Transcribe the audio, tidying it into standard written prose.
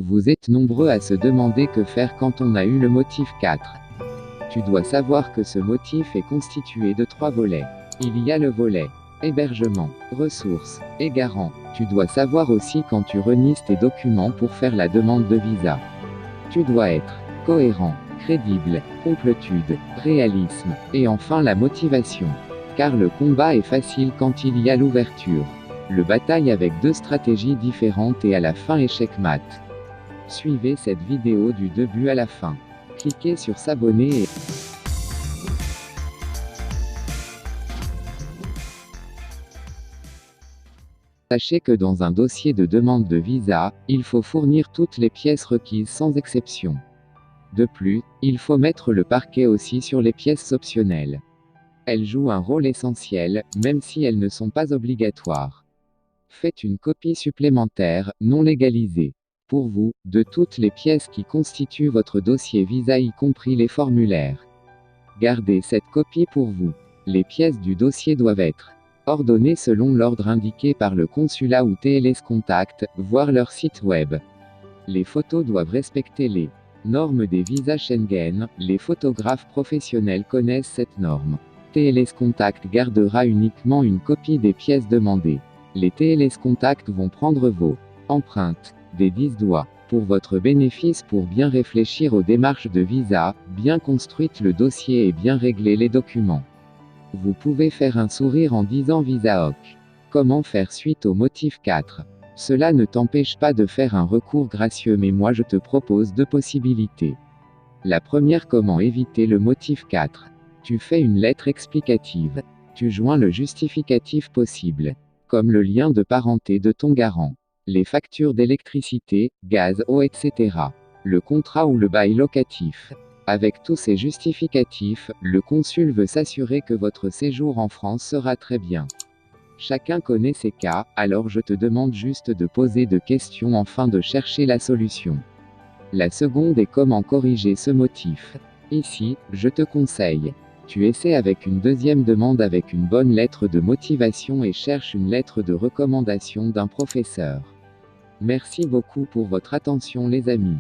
Vous êtes nombreux à se demander que faire quand on a eu le motif 4. Tu dois savoir que ce motif est constitué de 3 volets. Il y a le volet hébergement, ressources et garant. Tu dois savoir aussi quand tu renies tes documents pour faire la demande de visa. Tu dois être cohérent, crédible, complétude, réalisme, et enfin la motivation. Car le combat est facile quand il y a l'ouverture. Le bataille avec 2 stratégies différentes et à la fin échec mat. Suivez cette vidéo du début à la fin. Cliquez sur s'abonner et sachez que dans un dossier de demande de visa, il faut fournir toutes les pièces requises sans exception. De plus, il faut mettre le parquet aussi sur les pièces optionnelles. Elles jouent un rôle essentiel, même si elles ne sont pas obligatoires. Faites une copie supplémentaire, non légalisée. Pour vous, de toutes les pièces qui constituent votre dossier visa y compris les formulaires. Gardez cette copie pour vous. Les pièces du dossier doivent être ordonnées selon l'ordre indiqué par le consulat ou TLS Contact, voire leur site web. Les photos doivent respecter les normes des visas Schengen. Les photographes professionnels connaissent cette norme. TLS Contact gardera uniquement une copie des pièces demandées. Les TLS Contact vont prendre vos empreintes des 10 doigts. Pour votre bénéfice, pour bien réfléchir aux démarches de visa, bien construite le dossier et bien régler les documents. Vous pouvez faire un sourire en disant Visa OK. Comment faire suite au motif 4? Cela ne t'empêche pas de faire un recours gracieux, mais moi je te propose 2 possibilités. La première, comment éviter le motif 4? Tu fais une lettre explicative. Tu joins le justificatif possible, comme le lien de parenté de ton garant, les factures d'électricité, gaz, eau, etc. Le contrat ou le bail locatif. Avec tous ces justificatifs, le consul veut s'assurer que votre séjour en France sera très bien. Chacun connaît ses cas, alors je te demande juste de poser 2 questions afin de chercher la solution. La seconde est comment corriger ce motif. Ici, je te conseille. Tu essaies avec une deuxième demande avec une bonne lettre de motivation et cherche une lettre de recommandation d'un professeur. Merci beaucoup pour votre attention les amis.